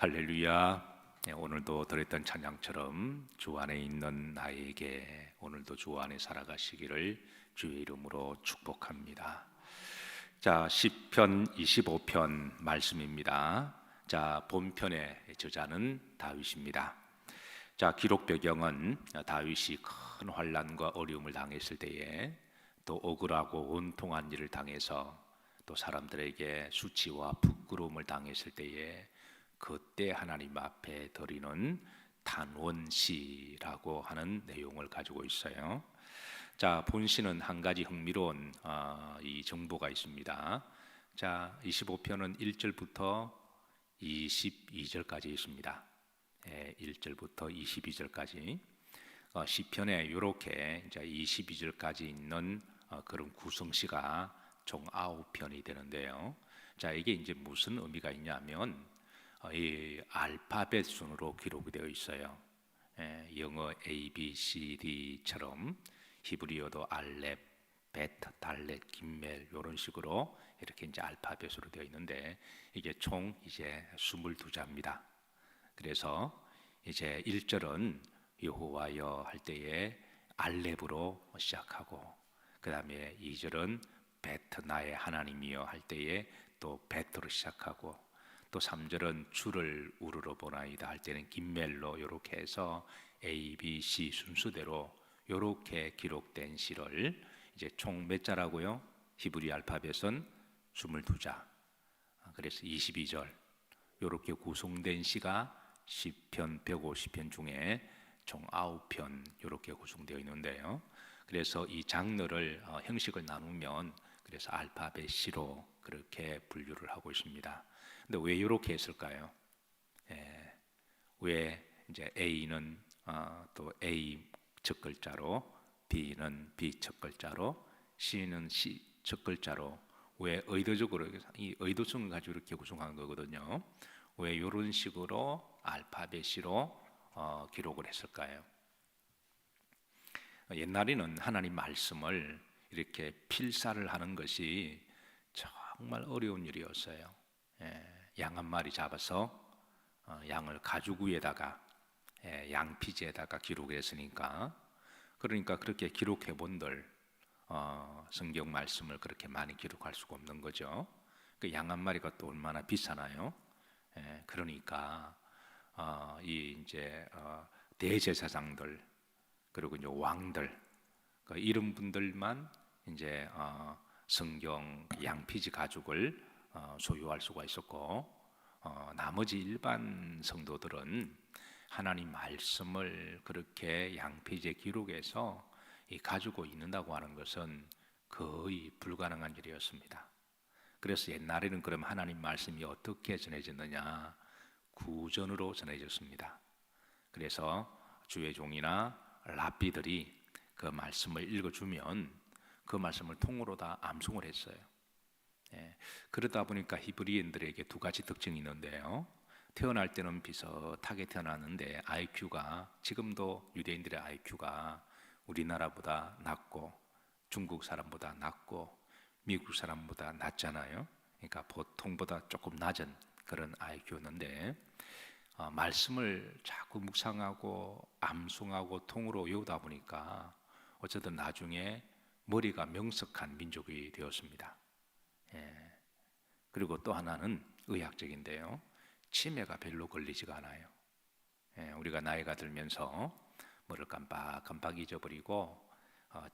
할렐루야. 오늘도 들었던 찬양처럼 주 안에 있는 나에게 오늘도 주 안에 살아가시기를 주의 이름으로 축복합니다. 자, 시편 25편 말씀입니다. 자, 본편의 저자는 다윗입니다. 자, 기록 배경은 다윗이 큰 환난과 어려움을 당했을 때에 또 억울하고 원통한 일을 당해서 또 사람들에게 수치와 부끄러움을 당했을 때에 그때 하나님 앞에 드리는 단원시라고 하는 내용을 가지고 있어요. 자, 본시는 한 가지 흥미로운 이 정보가 있습니다. 자, 25편은 1절부터 22절까지 있습니다. 1절부터 22절까지 시편에 이렇게 이제 22절까지 있는 그런 구성시가 총 9편이 되는데요. 자, 이게 이제 무슨 의미가 있냐면 이 알파벳 순으로 기록이 되어 있어요. 영어 A, B, C, D처럼 히브리어도 알렙, 베트, 달렛, 김멜 이런 식으로 이렇게 이제 알파벳으로 되어 있는데 이게 총 이제 22자입니다. 그래서 이제 1절은 여호와여 할 때에 알렙으로 시작하고 그 다음에 2절은 베트 나의 하나님이여 할 때에 또 베트로 시작하고 또 3절은 주를 우르러 보나이다 할 때는 김멜로 이렇게 해서 A, B, C 순서대로 이렇게 기록된 시를 이제 총 몇 자라고요? 히브리 알파벳은 22자. 그래서 22절 이렇게 구성된 시가 시편 150편 중에 총 9편 이렇게 구성되어 있는데요. 그래서 이 장르를 형식을 나누면 그래서 알파벳 시로 그렇게 분류를 하고 있습니다. 근데 왜 이렇게 했을까요? 왜 이제 A는 또 A 첫 글자로, B는 B 첫 글자로, C는 C 첫 글자로 왜 의도적으로 이 의도성을 가지고 이렇게 구성한 거거든요. 왜 이런 식으로 알파벳 C로 기록을 했을까요? 옛날에는 하나님 말씀을 이렇게 필사를 하는 것이 정말 어려운 일이었어요. 양 한 마리 잡아서 양을 가죽 위에다가 양피지에다가 기록했으니까 그러니까 그렇게 기록해 본들 성경 말씀을 그렇게 많이 기록할 수가 없는 거죠. 그 양 한 마리가 또 얼마나 비싸나요? 그러니까 이 이제 대제사장들 그리고 이제 왕들 이런 분들만 이제 성경 양피지 가죽을 소유할 수가 있었고 나머지 일반 성도들은 하나님 말씀을 그렇게 양피지에 기록해서 가지고 있는다고 하는 것은 거의 불가능한 일이었습니다. 그래서 옛날에는 그럼 하나님 말씀이 어떻게 전해졌느냐? 구전으로 전해졌습니다. 그래서 주의 종이나 랍비들이 그 말씀을 읽어주면 그 말씀을 통으로 다 암송을 했어요. 그러다 보니까 히브리인들에게 두 가지 특징이 있는데요. 태어날 때는 비슷하게 태어났는데 IQ가 지금도 유대인들의 IQ가 우리나라보다 낮고 중국 사람보다 낮고 미국 사람보다 낮잖아요. 그러니까 보통보다 조금 낮은 그런 IQ였는데 말씀을 자꾸 묵상하고 암송하고 통으로 외우다 보니까 어쨌든 나중에 머리가 명석한 민족이 되었습니다. 그리고 또 하나는 의학적인데요. 치매가 별로 걸리지가 않아요. 우리가 나이가 들면서 머리를 깜빡깜빡 잊어버리고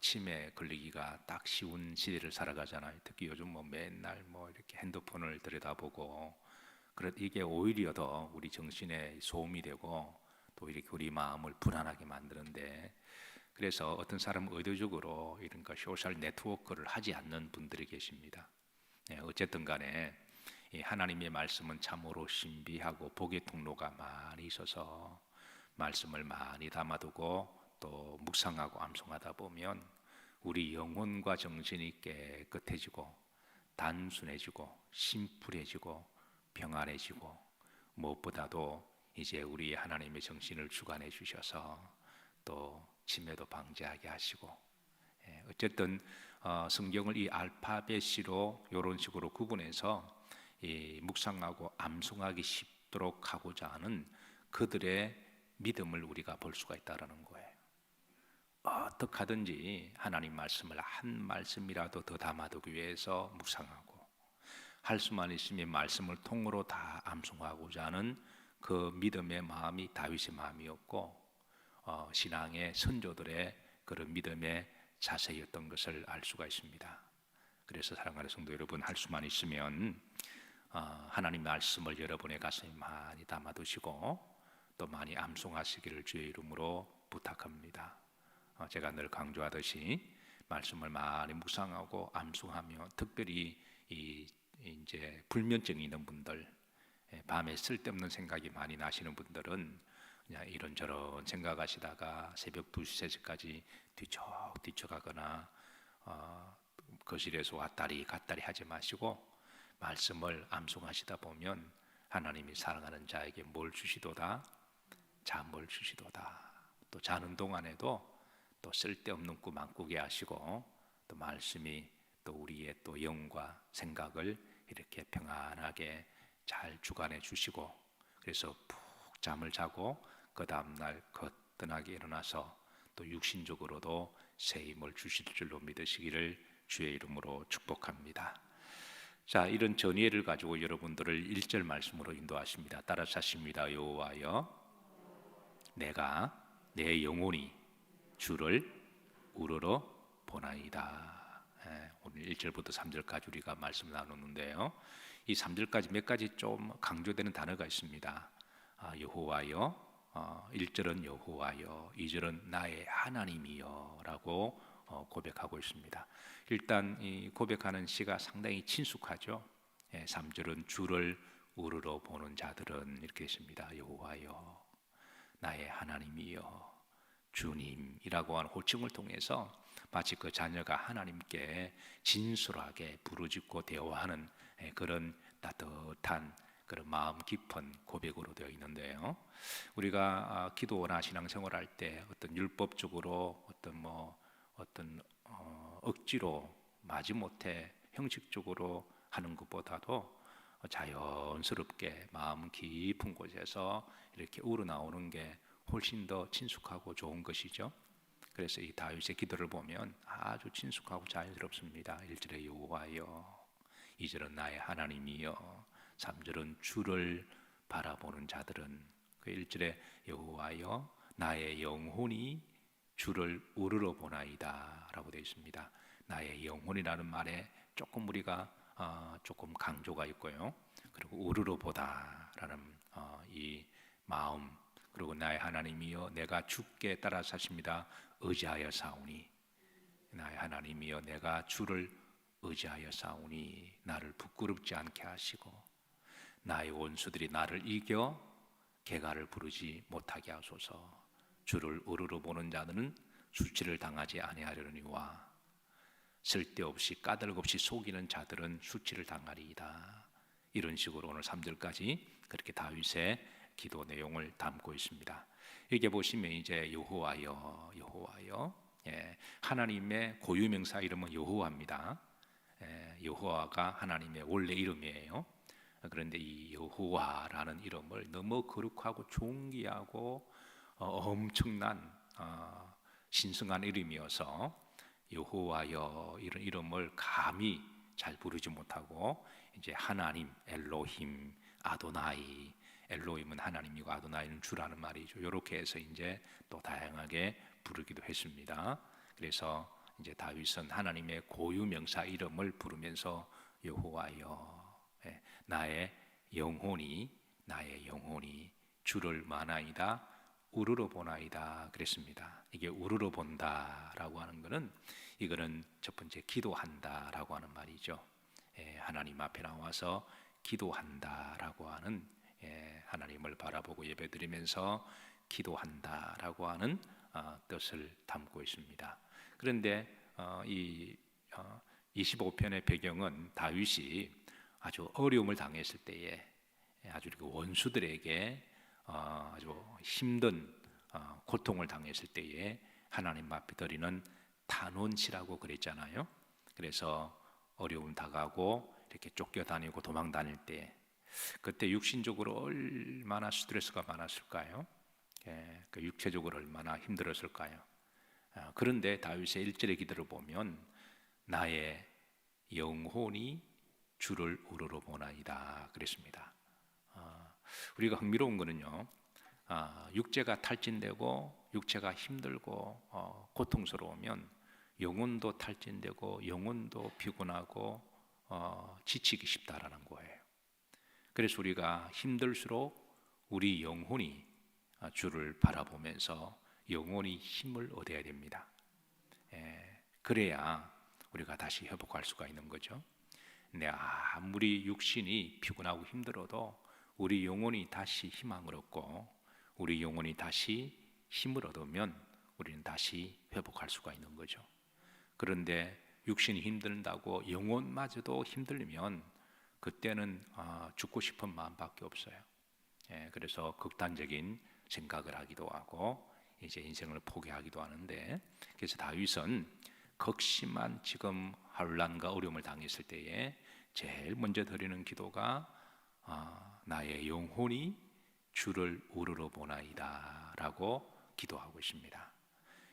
치매 걸리기가 딱 쉬운 시대를 살아가잖아요. 특히 요즘 뭐 맨날 뭐 이렇게 핸드폰을 들여다보고 이게 오히려 더 우리 정신에 소음이 되고 또 이렇게 우리 마음을 불안하게 만드는데 그래서 어떤 사람은 의도적으로 이런 소셜 네트워크를 하지 않는 분들이 계십니다. 어쨌든 간에 이 하나님의 말씀은 참으로 신비하고 복의 통로가 많이 있어서 말씀을 많이 담아두고 또 묵상하고 암송하다 보면 우리 영혼과 정신이 깨끗해지고 단순해지고 심플해지고 평안해지고 무엇보다도 이제 우리 하나님의 정신을 주관해 주셔서 또 치매도 방지하게 하시고 어쨌든 성경을 이 알파벳으로 이런 식으로 구분해서 이 묵상하고 암송하기 있도록 하고자 하는 그들의 믿음을 우리가 볼 수가 있다라는 거예요. 어떻게 하든지 하나님 말씀을 한 말씀이라도 더 담아두기 위해서 묵상하고, 할 수만 있으면 말씀을 통으로 다 암송하고자 하는 그 믿음의 마음이 다윗의 마음이었고, 신앙의 선조들의 그런 믿음의 자세였던 것을 알 수가 있습니다. 그래서 사랑하는 성도 여러분, 할 수만 있으면 하나님 말씀을 여러분의 가슴에 많이 담아두시고 또 많이 암송하시기를 주의 이름으로 부탁합니다. 제가 늘 강조하듯이 말씀을 많이 묵상하고 암송하며, 특별히 이제 불면증이 있는 분들, 밤에 쓸데없는 생각이 많이 나시는 분들은 그냥 이런저런 생각하시다가 새벽 2시, 3시까지 뒤척하거나 거실에서 왔다리 갔다리 하지 마시고 말씀을 암송하시다 보면 하나님이 사랑하는 자에게 뭘 주시도다? 잠을 주시도다. 또 자는 동안에도 또 쓸데없는 꿈 안 꾸게 하시고, 또 말씀이 또 우리의 또 영과 생각을 이렇게 평안하게 잘 주관해 주시고, 그래서 푹 잠을 자고 그 다음날 거뜬하게 일어나서 또 육신적으로도 새 힘을 주실 줄로 믿으시기를 주의 이름으로 축복합니다. 자, 이런 전예를 가지고 여러분들을 1절 말씀으로 인도하십니다. 따라서 하십니다. 여호와여, 내가 내 영혼이 주를 우러러 보나이다. 오늘 1절부터 3절까지 우리가 말씀 나누는데요, 이 3절까지 몇 가지 좀 강조되는 단어가 있습니다. 여호와여, 1절은 여호와여, 2절은 나의 하나님이여 라고 고백하고 있습니다. 일단 이 고백하는 시가 상당히 친숙하죠. 3절은 주를 우러러 보는 자들은 이렇게 있습니다. 여호와여, 나의 하나님이여, 주님이라고 하는 호칭을 통해서 마치 그 자녀가 하나님께 진솔하게 부르짖고 대화하는 그런 따뜻한 그런 마음 깊은 고백으로 되어 있는데요, 우리가 기도나 신앙생활할 때 어떤 율법적으로 어떤 억지로 마지못해 형식적으로 하는 것보다도 자연스럽게 마음 깊은 곳에서 이렇게 우러나오는 게 훨씬 더 친숙하고 좋은 것이죠. 그래서 이 다윗의 기도를 보면 아주 친숙하고 자연스럽습니다. 1절에 여호와여, 2절은 나의 하나님이여, 3절은 주를 바라보는 자들은, 그 1절에 여호와여, 나의 영혼이 주를 우러러 보나이다 라고 되어 있습니다. 나의 영혼이라는 말에 조금 우리가 조금 강조가 있고요, 그리고 우러러 보다라는 이 마음, 그리고 나의 하나님이여, 내가 주께 따라 사십니다. 의지하여 사오니, 나의 하나님이여, 내가 주를 의지하여 사오니 나를 부끄럽지 않게 하시고 나의 원수들이 나를 이겨 개가를 부르지 못하게 하소서. 주를 우러러 보는 자들은 수치를 당하지 아니하려니와 쓸데없이 까닭없이 속이는 자들은 수치를 당하리이다. 이런 식으로 오늘 3절까지 그렇게 다윗의 기도 내용을 담고 있습니다. 여기 보시면 이제 여호와여, 여호와여, 하나님의 고유명사 이름은 여호와입니다. 여호와가 하나님의 원래 이름이에요. 그런데 이 여호와라는 이름을 너무 거룩하고 존귀하고 엄청난 신성한 이름이어서 여호와여 이런 이름을 감히 잘 부르지 못하고 이제 하나님, 엘로힘, 아도나이, 엘로힘은 하나님이고 아도나이는 주라는 말이죠. 이렇게 해서 이제 또 다양하게 부르기도 했습니다. 그래서 이제 다윗은 하나님의 고유 명사 이름을 부르면서 여호와여, 나의 영혼이 주를 마나이다, 우러러 보나이다 그랬습니다. 이게 우러러 본다라고 하는 것은 이거는 첫 번째 기도한다라고 하는 말이죠. 하나님 앞에 나와서 기도한다라고 하는, 하나님을 바라보고 예배드리면서 기도한다라고 하는 뜻을 담고 있습니다. 그런데 이 25편의 배경은 다윗이 아주 어려움을 당했을 때에, 아주 원수들에게 아주 힘든 고통을 당했을 때에 하나님 앞에 드리는 탄원시라고 그랬잖아요. 그래서 어려움 다가고 이렇게 쫓겨다니고 도망 다닐 때 그때 육신적으로 얼마나 스트레스가 많았을까요? 그 육체적으로 얼마나 힘들었을까요? 그런데 다윗의 1절의 기도를 보면 나의 영혼이 주를 우러러 보나이다 그랬습니다. 우리가 흥미로운 거는요, 육체가 탈진되고 육체가 힘들고 고통스러우면 영혼도 탈진되고 영혼도 피곤하고 지치기 쉽다라는 거예요. 그래서 우리가 힘들수록 우리 영혼이 주를 바라보면서 영혼이 힘을 얻어야 됩니다. 그래야 우리가 다시 회복할 수가 있는 거죠. 근데 아무리 육신이 피곤하고 힘들어도 우리 영혼이 다시 희망을 얻고 우리 영혼이 다시 힘을 얻으면 우리는 다시 회복할 수가 있는 거죠. 그런데 육신이 힘들다고 영혼마저도 힘들면 그때는 죽고 싶은 마음밖에 없어요. 그래서 극단적인 생각을 하기도 하고 이제 인생을 포기하기도 하는데, 그래서 다윗은 극심한 지금 환난과 어려움을 당했을 때에 제일 먼저 드리는 기도가 나의 영혼이 주를 우러러 보나이다 라고 기도하고 있습니다.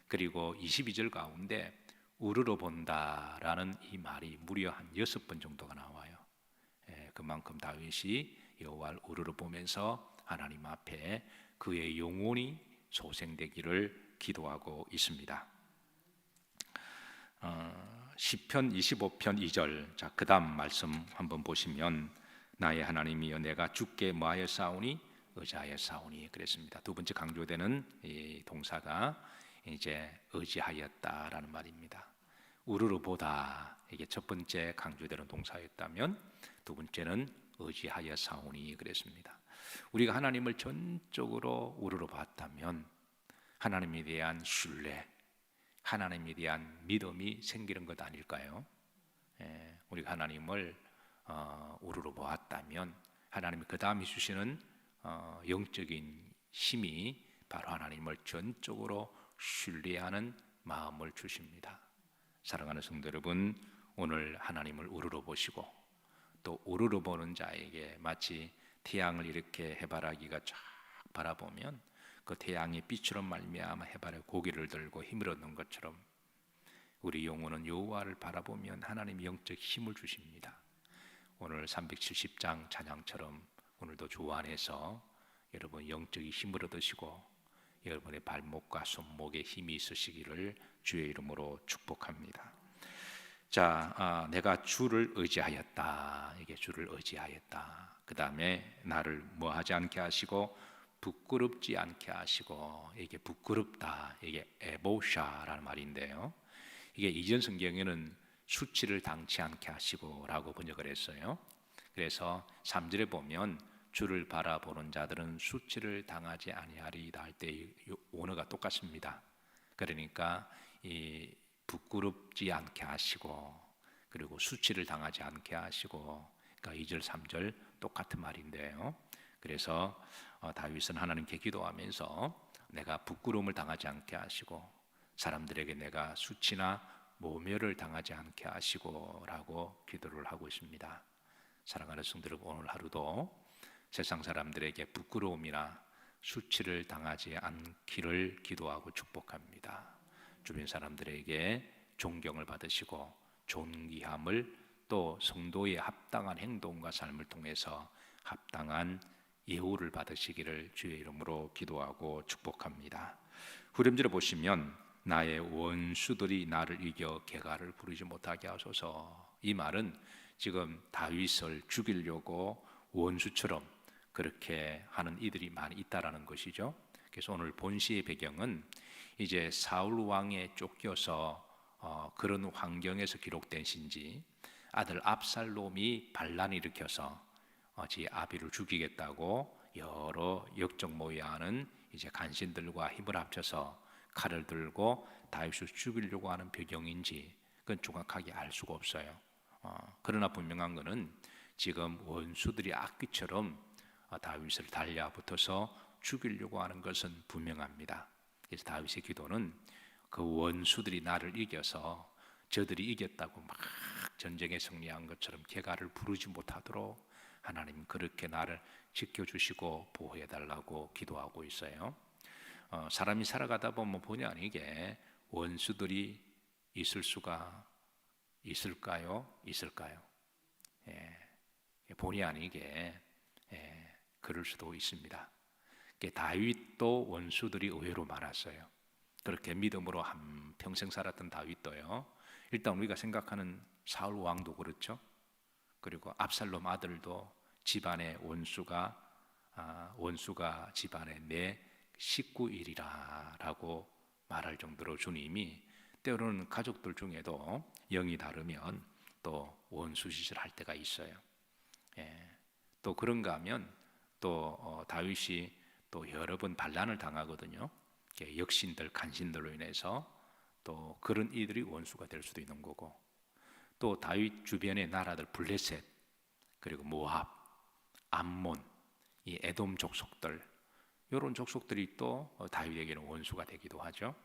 그리고 22절 가운데 우러러 본다라는 이 말이 무려 한 6번 정도가 나와요. 그만큼 다윗이 여호와를 우러러 보면서 하나님 앞에 그의 영혼이 소생되기를 기도하고 있습니다. 시편 25편 2절, 자, 그 다음 말씀 한번 보시면 나의 하나님이여 내가 주께 뭐하였사오니 의지하였사오니 그랬습니다. 두 번째 강조되는 이 동사가 이제 의지하였다라는 말입니다. 우르르 보다, 이게 첫 번째 강조되는 동사였다면 두 번째는 의지하였사오니 그랬습니다. 우리가 하나님을 전적으로 우러러 봤다면 하나님에 대한 신뢰, 하나님에 대한 믿음이 생기는 것 아닐까요? 우리가 하나님을 우러러 보았다면 하나님이 그 다음에 주시는 영적인 힘이 바로 하나님을 전적으로 신뢰하는 마음을 주십니다. 사랑하는 성도 여러분, 오늘 하나님을 우러러 보시고 또 우러러 보는 자에게 마치 태양을 이렇게 해바라기가 쫙 바라보면 그 태양의 빛으로 말미암아 해발에 고개를 들고 힘을 얻는 것처럼 우리 영혼은 여호와를 바라보면 하나님이 영적 힘을 주십니다. 오늘 370장 찬양처럼 오늘도 주 안에서 여러분 영적인 힘을 얻으시고 여러분의 발목과 손목에 힘이 있으시기를 주의 이름으로 축복합니다. 자, 내가 주를 의지하였다. 이게 주를 의지하였다. 그 다음에 나를 뭐하지 않게 하시고 부끄럽지 않게 하시고, 이게 부끄럽다, 이게 에보샤라는 말인데요, 이게 이전 성경에는 수치를 당치 않게 하시고 라고 번역을 했어요. 그래서 3절에 보면 주를 바라보는 자들은 수치를 당하지 아니하리이다 할 때 원어가 똑같습니다. 그러니까 이 부끄럽지 않게 하시고 그리고 수치를 당하지 않게 하시고, 그러니까 2절 3절 똑같은 말인데요. 그래서 다윗은 하나님께 기도하면서 내가 부끄러움을 당하지 않게 하시고 사람들에게 내가 수치나 모멸을 당하지 않게 하시고 라고 기도를 하고 있습니다. 사랑하는 성도 여러분, 오늘 하루도 세상 사람들에게 부끄러움이나 수치를 당하지 않기를 기도하고 축복합니다. 주변 사람들에게 존경을 받으시고 존귀함을, 또 성도의 합당한 행동과 삶을 통해서 합당한 예우를 받으시기를 주의 이름으로 기도하고 축복합니다. 후렴절에 보시면 나의 원수들이 나를 이겨 개가를 부르지 못하게 하소서. 이 말은 지금 다윗을 죽이려고 원수처럼 그렇게 하는 이들이 많이 있다라는 것이죠. 그래서 오늘 본시의 배경은 이제 사울 왕에 쫓겨서 그런 환경에서 기록된 시인지 아들 압살롬이 반란을 일으켜서 지 아비를 죽이겠다고 여러 역적모의하는 이제 간신들과 힘을 합쳐서 칼을 들고 다윗을 죽이려고 하는 배경인지 그건 정확하게 알 수가 없어요. 그러나 분명한 것은 지금 원수들이 악귀처럼 다윗을 달려붙어서 죽이려고 하는 것은 분명합니다. 그래서 다윗의 기도는 그 원수들이 나를 이겨서 저들이 이겼다고 막 전쟁에 승리한 것처럼 개가를 부르지 못하도록 하나님 그렇게 나를 지켜주시고 보호해달라고 기도하고 있어요. 사람이 살아가다 보면 본의 아니게 원수들이 있을 수가 있을까요? 있을까요? 예, 본의 아니게 그럴 수도 있습니다. 다윗도 원수들이 의외로 많았어요. 그렇게 믿음으로 한평생 살았던 다윗도요. 일단 우리가 생각하는 사울 왕도 그렇죠. 그리고 압살롬 아들도 집안의 원수가 집안의 내 식구일이라라고 말할 정도로 주님이 때로는 가족들 중에도 영이 다르면 또 원수짓을 할 때가 있어요. 또 그런가 하면 또 다윗이 또 여러 번 반란을 당하거든요. 역신들, 간신들로 인해서 또 그런 이들이 원수가 될 수도 있는 거고, 또 다윗 주변의 나라들 블레셋, 그리고 모압, 암몬, 이 에돔 족속들, 이런 족속들이 또 다윗에게는 원수가 되기도 하죠.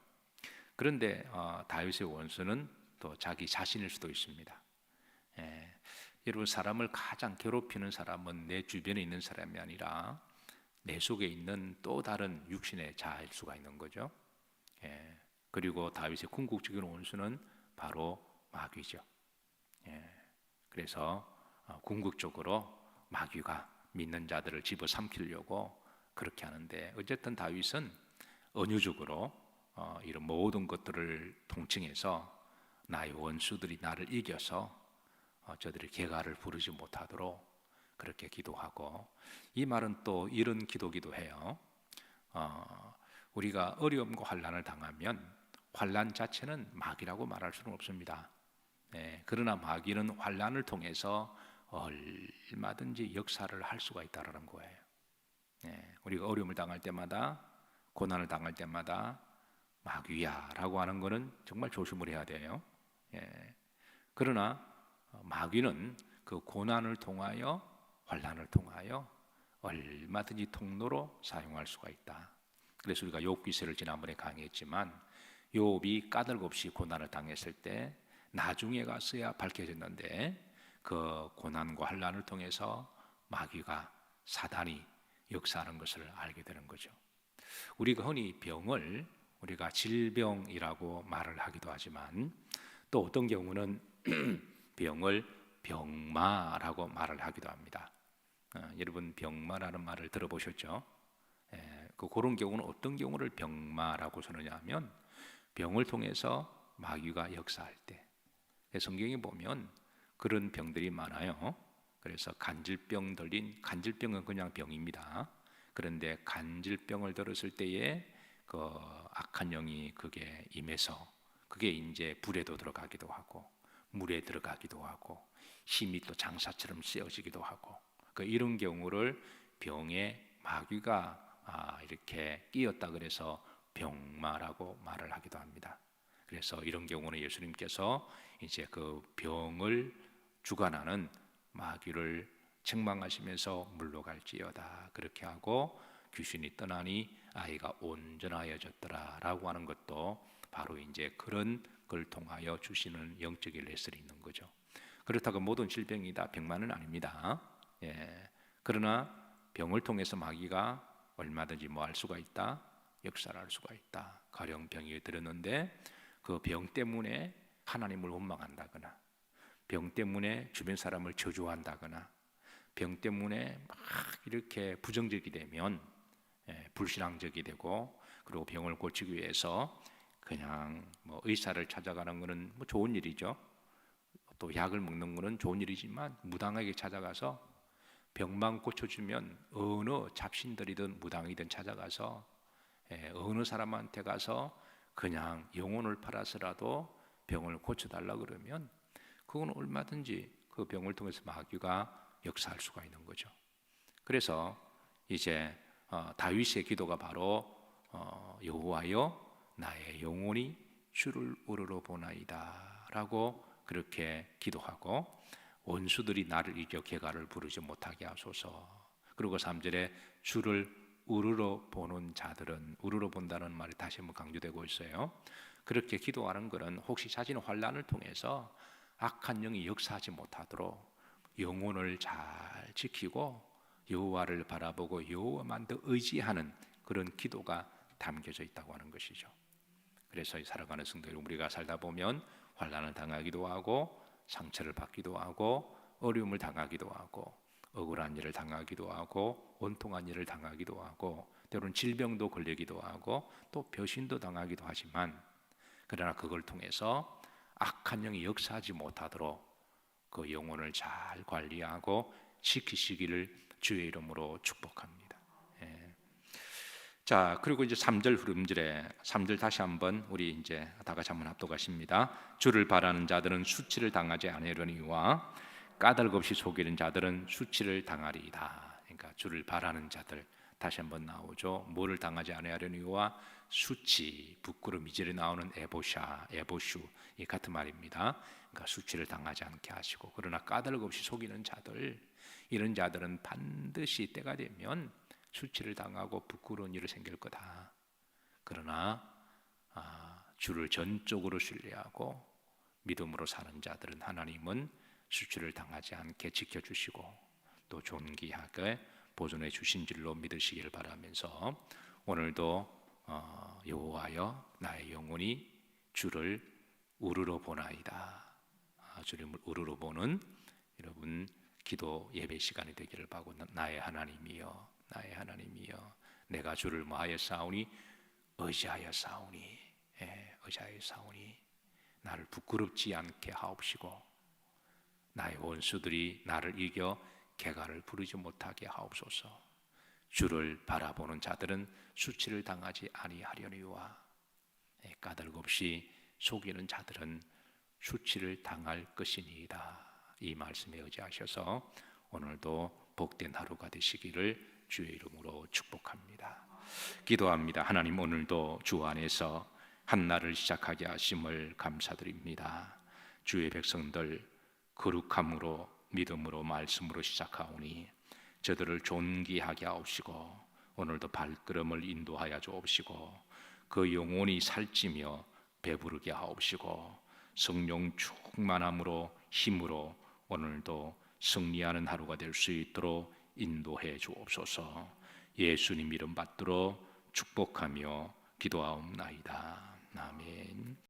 그런데 다윗의 원수는 또 자기 자신일 수도 있습니다. 여러분, 사람을 가장 괴롭히는 사람은 내 주변에 있는 사람이 아니라 내 속에 있는 또 다른 육신의 자아일 수가 있는 거죠. 그리고 다윗의 궁극적인 원수는 바로 마귀죠. 그래서 궁극적으로 마귀가 믿는 자들을 집어삼키려고 그렇게 하는데, 어쨌든 다윗은 은유적으로 이런 모든 것들을 통칭해서 나의 원수들이 나를 이겨서 저들이 개가를 부르지 못하도록 그렇게 기도하고, 이 말은 또 이런 기도기도 해요. 우리가 어려움과 환난을 당하면 환난 자체는 마귀라고 말할 수는 없습니다. 그러나 마귀는 환난을 통해서 얼마든지 역사를 할 수가 있다는 거예요. 우리가 어려움을 당할 때마다, 고난을 당할 때마다 마귀야 라고 하는 것은 정말 조심을 해야 돼요. 그러나 마귀는 그 고난을 통하여, 환난을 통하여 얼마든지 통로로 사용할 수가 있다. 그래서 우리가 욥기서를 지난번에 강의했지만, 욥이 까닭없이 고난을 당했을 때 나중에 가서야 밝혀졌는데, 그 고난과 환난을 통해서 마귀가, 사단이 역사하는 것을 알게 되는 거죠. 우리가 흔히 병을 우리가 질병이라고 말을 하기도 하지만, 또 어떤 경우는 병을 병마라고 말을 하기도 합니다. 여러분, 병마라는 말을 들어보셨죠? 그런 경우는 어떤 경우를 병마라고 쓰느냐 하면, 병을 통해서 마귀가 역사할 때, 성경에 보면 그런 병들이 많아요. 그래서 간질병 들린, 간질병은 그냥 병입니다. 그런데 간질병을 들었을 때에 그 악한 영이 그게 임해서 그게 이제 불에도 들어가기도 하고 물에 들어가기도 하고 힘이 또 장사처럼 씌어지기도 하고, 이런 경우를 병에 마귀가 이렇게 끼었다 그래서 병마라고 말을 하기도 합니다. 그래서 이런 경우는 예수님께서 이제 그 병을 주관하는 마귀를 책망하시면서 물러갈지어다 그렇게 하고, 귀신이 떠나니 아이가 온전하여졌더라라고 하는 것도 바로 이제 그런 걸 통하여 주시는 영적인 레슨이 있는 거죠. 그렇다고 모든 질병이 다 병만은 아닙니다. 그러나 병을 통해서 마귀가 얼마든지 뭐 할 수가 있다, 역사를 할 수가 있다. 가령 병이 들었는데 그 병 때문에 하나님을 원망한다거나, 병 때문에 주변 사람을 저주한다거나, 병 때문에 막 이렇게 부정적이 되면 불신앙적이 되고, 그리고 병을 고치기 위해서 그냥 뭐 의사를 찾아가는 것은 뭐 좋은 일이죠. 또 약을 먹는 것은 좋은 일이지만, 무당에게 찾아가서 병만 고쳐주면 어느 잡신들이든 무당이든 찾아가서 어느 사람한테 가서 그냥 영혼을 팔아서라도 병을 고쳐달라 그러면, 그건 얼마든지 그 병을 통해서 마귀가 역사할 수가 있는 거죠. 그래서 이제 다윗의 기도가 바로 여호와여 나의 영혼이 주를 우러러 보나이다 라고 그렇게 기도하고, 원수들이 나를 이겨 개가를 부르지 못하게 하소서. 그리고 3절에 주를 우러러 보는 자들은, 우러러 본다는 말이 다시 한번 강조되고 있어요. 그렇게 기도하는 것은 혹시 자신의 환난을 통해서 악한 영이 역사하지 못하도록 영혼을 잘 지키고 여호와를 바라보고 여호와만 더 의지하는 그런 기도가 담겨져 있다고 하는 것이죠. 그래서 이 살아가는 성도들, 우리가 살다 보면 환난을 당하기도 하고 상처를 받기도 하고 어려움을 당하기도 하고 억울한 일을 당하기도 하고 원통한 일을 당하기도 하고 때로는 질병도 걸리기도 하고 또 배신도 당하기도 하지만, 그러나 그걸 통해서 악한 영이 역사하지 못하도록 그 영혼을 잘 관리하고 지키시기를 주의 이름으로 축복합니다. 예. 자, 그리고 이제 3절 흐름절에 3절 다시 한번 우리 이제 다 같이 한번 합독하십니다. 주를 바라는 자들은 수치를 당하지 아니하려니와 까닭 없이 속이는 자들은 수치를 당하리이다. 그러니까 주를 바라는 자들, 다시 한번 나오죠. 뭐를 당하지 아니하려니와 수치, 부끄러움, 이절에 나오는 에보샤, 에보슈, 이 같은 말입니다. 그러니까 수치를 당하지 않게 하시고, 그러나 까닭 없이 속이는 자들, 이런 자들은 반드시 때가 되면 수치를 당하고 부끄러운 일이 생길 거다. 그러나 주를 전적으로 신뢰하고 믿음으로 사는 자들은 하나님은 수치를 당하지 않게 지켜주시고 또 존귀하게 보존해 주신 줄로 믿으시기를 바라면서, 오늘도 여호와여 나의 영혼이 주를 우러러 보나이다. 주를 우러러 보는 여러분 기도 예배 시간이 되기를 바라고, 나의 하나님이여, 나의 하나님이여, 내가 주를 뭐하여 싸우니? 의지하여 싸우니, 의지하여 싸우니 나를 부끄럽지 않게 하옵시고 나의 원수들이 나를 이겨 개가를 부르지 못하게 하옵소서. 주를 바라보는 자들은 수치를 당하지 아니하려니와 까닭 없이 속이는 자들은 수치를 당할 것이니이다. 이 말씀에 의지하셔서 오늘도 복된 하루가 되시기를 주의 이름으로 축복합니다. 기도합니다. 하나님, 오늘도 주 안에서 한날을 시작하게 하심을 감사드립니다. 주의 백성들 거룩함으로 믿음으로 말씀으로 시작하오니 저들을 존귀하게 하옵시고 오늘도 발걸음을 인도하여 주옵시고 그 영혼이 살찌며 배부르게 하옵시고 성령 충만함으로 힘으로 오늘도 승리하는 하루가 될 수 있도록 인도해 주옵소서. 예수님 이름 받들어 축복하며 기도하옵나이다. 아멘.